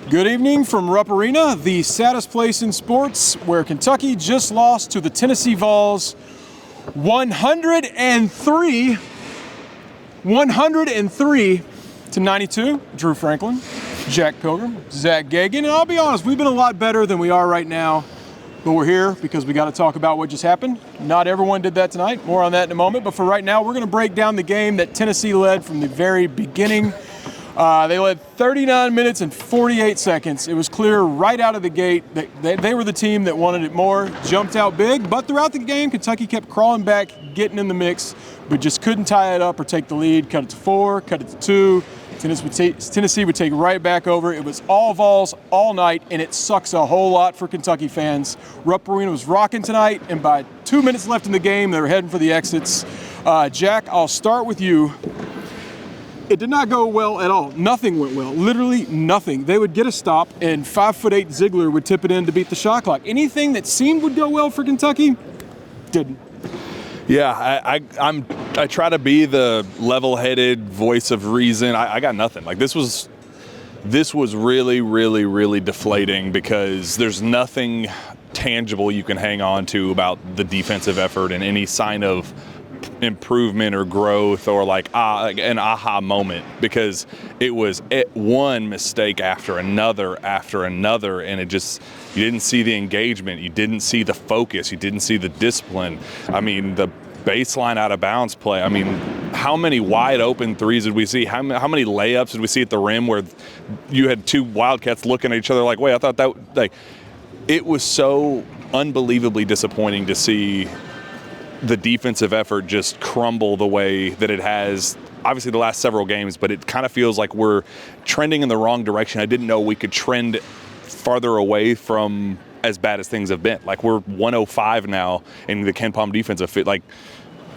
Good evening from Rupp Arena, the saddest place in sports, where Kentucky just lost to the Tennessee Vols 103 to 92. Drew Franklin, Jack Pilgrim, Zach Gagan, and I'll be honest, we've been a lot better than we are right now, but we're here because we got to talk about what just happened. Not everyone did that tonight. More on that in a moment, but for right now, we're going to break down the game that Tennessee led from the very beginning. They led 39 minutes and 48 seconds. It was clear right out of the gate that they were the team that wanted it more, jumped out big, but throughout the game, Kentucky kept crawling back, getting in the mix, but just couldn't tie it up or take the lead. Cut it to 4, cut it to 2. Tennessee would take right back over. It was all Vols all night, and it sucks a whole lot for Kentucky fans. Rupp Arena was rocking tonight, and by 2 minutes left in the game, they were heading for the exits. Jack, I'll start with you. It did not go well at all. Nothing went well. Literally nothing. They would get a stop, and 5'8" Ziegler would tip it in to beat the shot clock. Anything that seemed would go well for Kentucky didn't. Yeah, I try to be the level-headed voice of reason. I got nothing. Like this was really, really, really deflating because there's nothing tangible you can hang on to about the defensive effort and any sign of improvement or growth or like an aha moment, because it was one mistake after another, and it just, you didn't see the engagement, you didn't see the focus, you didn't see the discipline. I mean, the baseline out of bounds play, I mean, how many wide open threes did we see? How many layups did we see at the rim where you had two Wildcats looking at each other like, wait, I thought that, like, it was so unbelievably disappointing to see the defensive effort just crumble the way that it has, obviously the last several games, but it kind of feels like we're trending in the wrong direction. I didn't know we could trend farther away from as bad as things have been. Like, we're 105 now in the Ken Palm defensive fit. Like,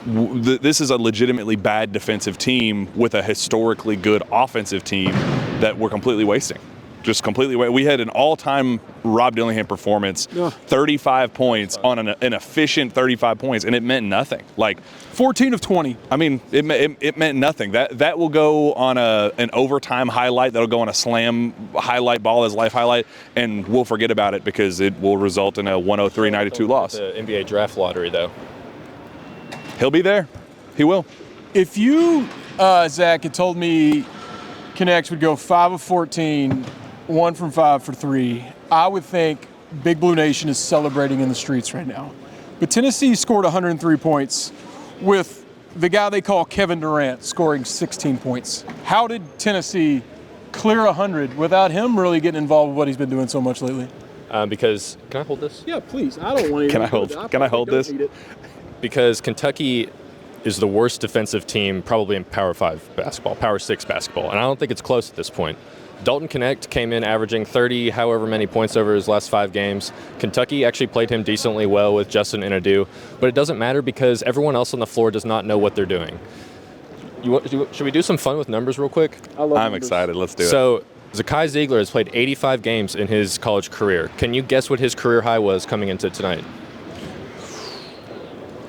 this is a legitimately bad defensive team with a historically good offensive team that we're completely wasting. Just completely. We had an all-time Rob Dillingham performance, 35 points on an efficient 35 points, and it meant nothing. Like 14 of 20. I mean, it meant nothing. That will go on an overtime highlight. That'll go on a slam highlight ball as life highlight, and we'll forget about it because it will result in a 103-92 loss. The NBA draft lottery, though. He'll be there. He will. If you, Zach, had told me Connects would go 5 of 14. 1 from 5 for 3. I would think Big Blue Nation is celebrating in the streets right now. But Tennessee scored 103 points with the guy they call Kevin Durant scoring 16 points. How did Tennessee clear 100 without him really getting involved with what he's been doing so much lately? Because, can I hold this? Yeah, please. I don't want to. Can I hold this? Because Kentucky is the worst defensive team probably in Power 5 basketball, Power 6 basketball, and I don't think it's close at this point. Dalton Connect came in averaging 30 however many points over his last 5 games. Kentucky actually played him decently well with Justin Inadu, but it doesn't matter because everyone else on the floor does not know what they're doing. Should we do some fun with numbers real quick? I'm excited. Let's do it. So Zakai Ziegler has played 85 games in his college career. Can you guess what his career high was coming into tonight?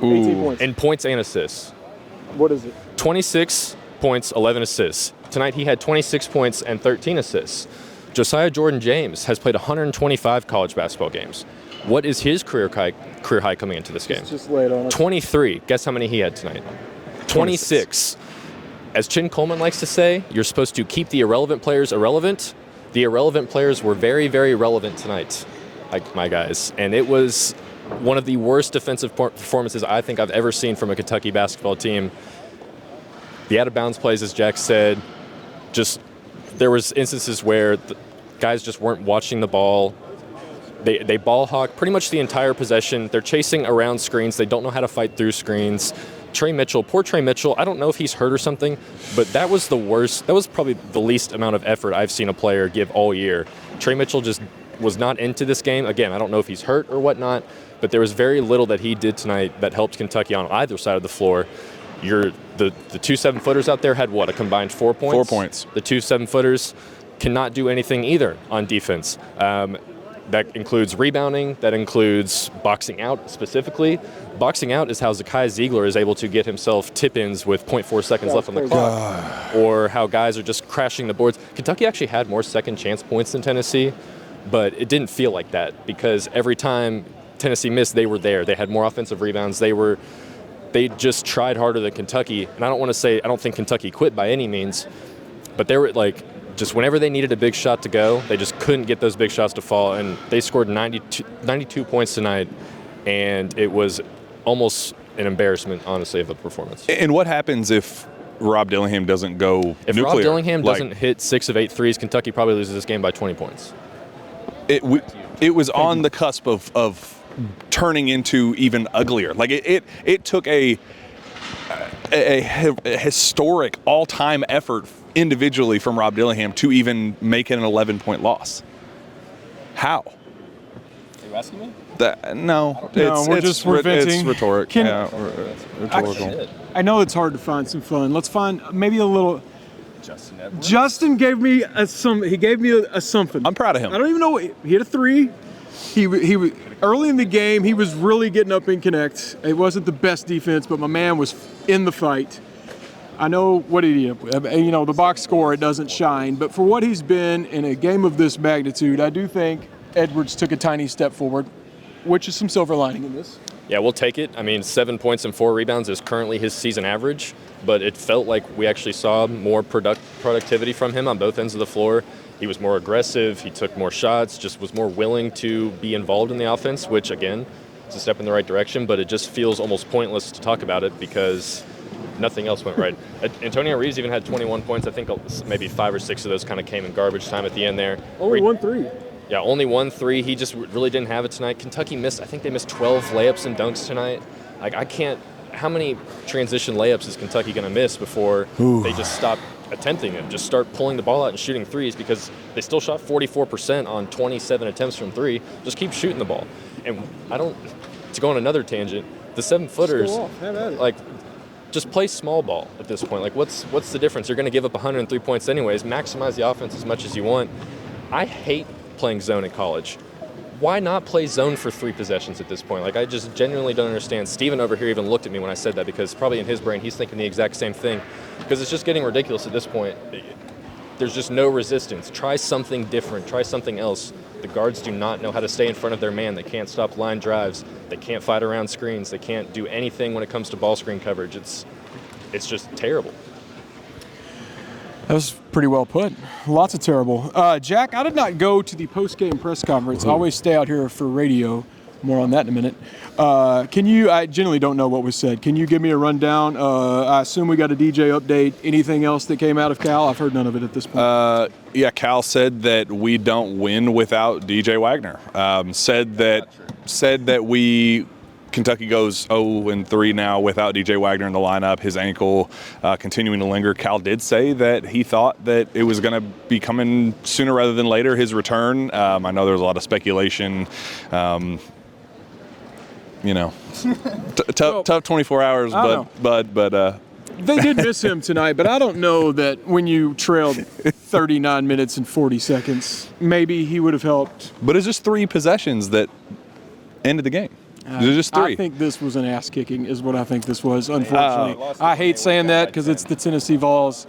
18 points. In points and assists. What is it? 26 points, 11 assists. Tonight he had 26 points and 13 assists. Josiah Jordan-James has played 125 college basketball games. What is his career high coming into this game? Just lay it on us. 23. Guess how many he had tonight? 26. As Chin Coleman likes to say, you're supposed to keep the irrelevant players irrelevant. The irrelevant players were very, very relevant tonight, like my guys. And it was one of the worst defensive performances I think I've ever seen from a Kentucky basketball team. The out-of-bounds plays, as Jack said, there was instances where the guys just weren't watching the ball. They ball hawk pretty much the entire possession. They're chasing around screens. They don't know how to fight through screens. Poor Trey Mitchell, I don't know if he's hurt or something, but that was the worst. That was probably the least amount of effort I've seen a player give all year. Trey Mitchell just was not into this game. Again, I don't know if he's hurt or whatnot, but there was very little that he did tonight that helped Kentucky on either side of the floor. The 2 7-footers out there had a combined 4 points? 4 points. The 2 7-footers cannot do anything either on defense. That includes rebounding. That includes boxing out specifically. Boxing out is how Zakai Ziegler is able to get himself tip-ins with 0.4 seconds left on the clock, or how guys are just crashing the boards. Kentucky actually had more second chance points than Tennessee, but it didn't feel like that because every time Tennessee missed, they were there. They had more offensive rebounds. They just tried harder than Kentucky. And I don't think Kentucky quit by any means, but they were like, just whenever they needed a big shot to go, they just couldn't get those big shots to fall. And they scored 92 points tonight, and it was almost an embarrassment, honestly, of a performance. And what happens if Rob Dillingham doesn't go If nuclear? Rob Dillingham doesn't hit 6 of 8 threes, Kentucky probably loses this game by 20 points. It was on the cusp of turning into even uglier. Like it took a historic all-time effort individually from Rob Dillingham to even make it an 11-point loss. How? Are you asking me? No, we're venting. It's rhetoric. Rhetorical. I know it's hard to find some fun. Let's find maybe a little. Justin gave me he gave me a something. I'm proud of him. I don't even know. He hit a 3. He early in the game. He was really getting up in connect. It wasn't the best defense, but my man was in the fight. I know what he did. The box score, it doesn't shine, but for what he's been in a game of this magnitude, I do think Edwards took a tiny step forward, which is some silver lining in this. Yeah, we'll take it. I mean, 7 points and 4 rebounds is currently his season average, but it felt like we actually saw more productivity from him on both ends of the floor. He was more aggressive, he took more shots, just was more willing to be involved in the offense, which, again, is a step in the right direction, but it just feels almost pointless to talk about it because nothing else went right. Antonio Reeves even had 21 points. I think maybe 5 or 6 of those kind of came in garbage time at the end there. Only 1 3. Yeah, only 1 3. He just really didn't have it tonight. Kentucky missed, I think they missed 12 layups and dunks tonight. Like, how many transition layups is Kentucky going to miss before they just stop attempting it, just start pulling the ball out and shooting threes, because they still shot 44% on 27 attempts from 3. Just keep shooting the ball. And to go on another tangent, the 7-footers, like, just play small ball at this point. Like, what's the difference? You're going to give up 103 points anyways. Maximize the offense as much as you want. I hate playing zone in college. Why not play zone for 3 possessions at this point? Like, I just genuinely don't understand. Steven over here even looked at me when I said that, because probably in his brain he's thinking the exact same thing, because it's just getting ridiculous at this point. There's just no resistance. Try something different. Try something else. The guards do not know how to stay in front of their man. They can't stop line drives. They can't fight around screens. They can't do anything when it comes to ball screen coverage. It's just terrible. That was pretty well put. Lots of terrible. Jack, I did not go to the post-game press conference. I always stay out here for radio. More on that in a minute. I generally don't know what was said. Can you give me a rundown? I assume we got a DJ update. Anything else that came out of Cal? I've heard none of it at this point. Yeah, Cal said that we don't win without DJ Wagner. Said that Kentucky goes 0-3 now without DJ Wagner in the lineup, his ankle continuing to linger. Cal did say that he thought that it was going to be coming sooner rather than later, his return. I know there was a lot of speculation. Tough 24 hours, but they did miss him tonight, but I don't know that when you trailed 39 minutes and 40 seconds, maybe he would have helped. But it's just 3 possessions that ended the game. There's just 3. I think this was an ass-kicking is what I think this was, unfortunately. I hate saying that because it's the Tennessee Vols,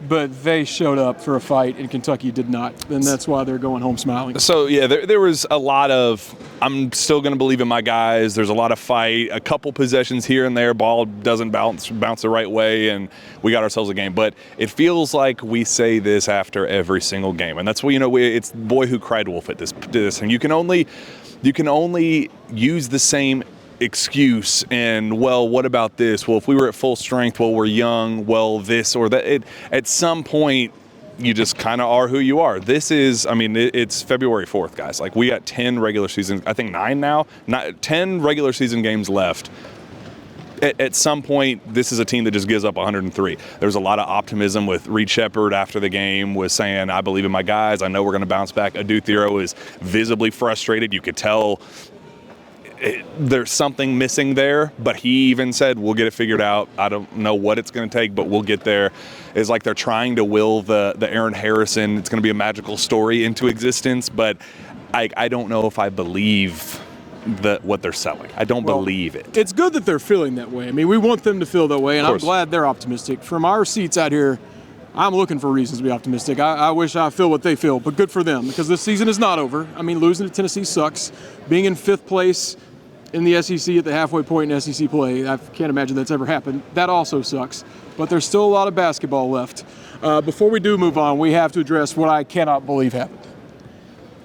but they showed up for a fight and Kentucky did not, and that's why they're going home smiling. So, yeah, there was a lot of, I'm still going to believe in my guys. There's a lot of fight, a couple possessions here and there, ball doesn't bounce the right way, and we got ourselves a game. But it feels like we say this after every single game, and that's what, it's boy who cried wolf at this, and you can only use the same excuse and, well, what about this? Well, if we were at full strength, well, we're young, well, this or that. At some point, you just kind of are who you are. It's February 4th, guys. Like, we got 10 regular season, I think 9 now, 10 regular season games left. At some point, this is a team that just gives up 103. There's a lot of optimism with Reed Shepherd after the game was saying, I believe in my guys. I know we're going to bounce back. Adu Thiro is visibly frustrated. You could tell there's something missing there, but he even said, we'll get it figured out. I don't know what it's going to take, but we'll get there. It's like they're trying to will the Aaron Harrison, it's going to be a magical story into existence, but I don't know if I believe what they're selling. I don't believe it. It's good that they're feeling that way. I mean, we want them to feel that way, and I'm glad they're optimistic. From our seats out here, I'm looking for reasons to be optimistic. I wish I feel what they feel, but good for them because this season is not over. I mean, losing to Tennessee sucks. Being in 5th place in the SEC at the halfway point in SEC play, I can't imagine that's ever happened. That also sucks, but there's still a lot of basketball left. Before we do move on, we have to address what I cannot believe happened.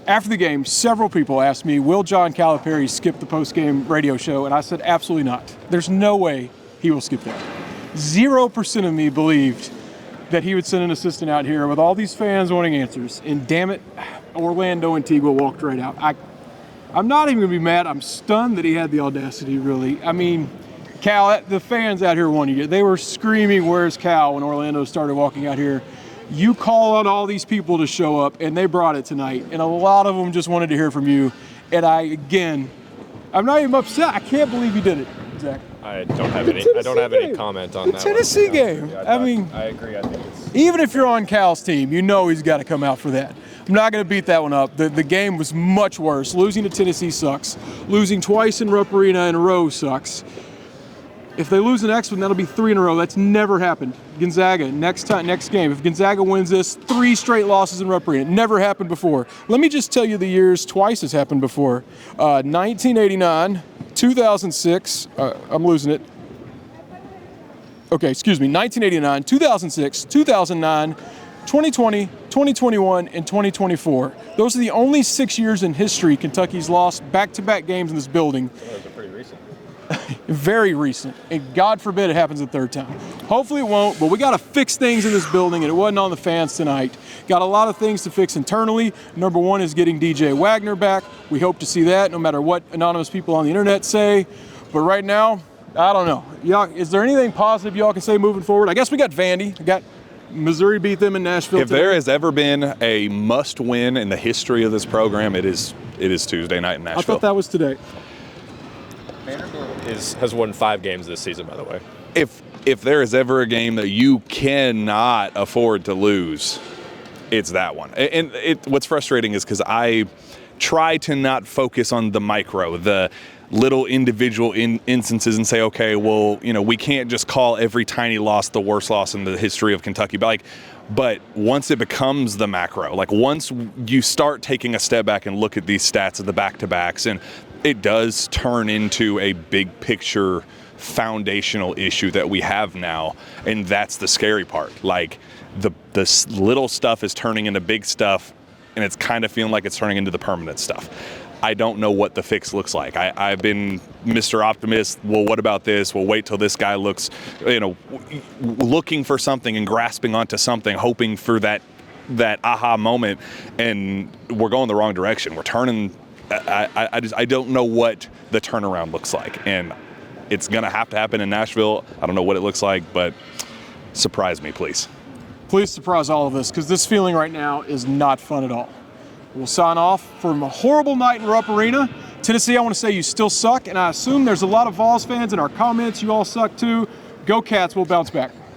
After the game, several people asked me, will John Calipari skip the post-game radio show? And I said, absolutely not. There's no way he will skip that. 0% of me believed that he would send an assistant out here with all these fans wanting answers. And damn it, Orlando Antigua walked right out. I'm not even going to be mad. I'm stunned that he had the audacity, really. I mean, Cal, the fans out here wanted you. They were screaming, where's Cal, when Orlando started walking out here. You call on all these people to show up, and they brought it tonight. And a lot of them just wanted to hear from you. And I'm not even upset. I can't believe you did it, Zach. I don't have any comment on that. The Tennessee game. Yeah, I agree. I think it's even if you're on Cal's team, you know he's got to come out for that. I'm not going to beat that one up. The game was much worse. Losing to Tennessee sucks. Losing twice in Rupp Arena in a row sucks. If they lose the next one, that'll be 3 in a row. That's never happened. Gonzaga, next game. If Gonzaga wins this, 3 straight losses in Rupp Arena. Never happened before. Let me just tell you the years twice has happened before. 1989, 2006. I'm losing it. Okay, excuse me. 1989, 2006, 2009, 2020, 2021, and 2024. Those are the only 6 years in history Kentucky's lost back-to-back games in this building. those are pretty recent. Very recent, and God forbid it happens a third time. Hopefully it won't, but we got to fix things in this building, and it wasn't on the fans tonight. Got a lot of things to fix internally. Number one is getting DJ Wagner back. We hope to see that, no matter what anonymous people on the internet say. But right now, I don't know. Y'all, is there anything positive y'all can say moving forward? I guess we got Vandy. We got Missouri beat them in Nashville. If there has ever been a must-win in the history of this program, it is Tuesday night in Nashville. I thought that was today. Has won 5 games this season, by the way. If there is ever a game that you cannot afford to lose, it's that one. And what's frustrating is because I try to not focus on the micro, the little individual instances, and say, okay, well, we can't just call every tiny loss the worst loss in the history of Kentucky. But once it becomes the macro, once you start taking a step back and look at these stats of the back-to-backs, and it does turn into a big picture foundational issue that we have now, and that's the scary part. The little stuff is turning into big stuff, and it's kind of feeling like it's turning into the permanent stuff. I don't know what the fix looks like. I've been Mr. Optimist. Well, what about this? Well, wait till this guy looks, looking for something and grasping onto something, hoping for that aha moment, and we're going the wrong direction. We're turning. I don't know what the turnaround looks like, and it's gonna have to happen in Nashville. I don't know what it looks like, but surprise me, please. Please surprise all of us, because this feeling right now is not fun at all. We'll sign off from a horrible night in Rupp Arena. Tennessee, I want to say you still suck, and I assume there's a lot of Vols fans in our comments. You all suck too. Go Cats, we'll bounce back.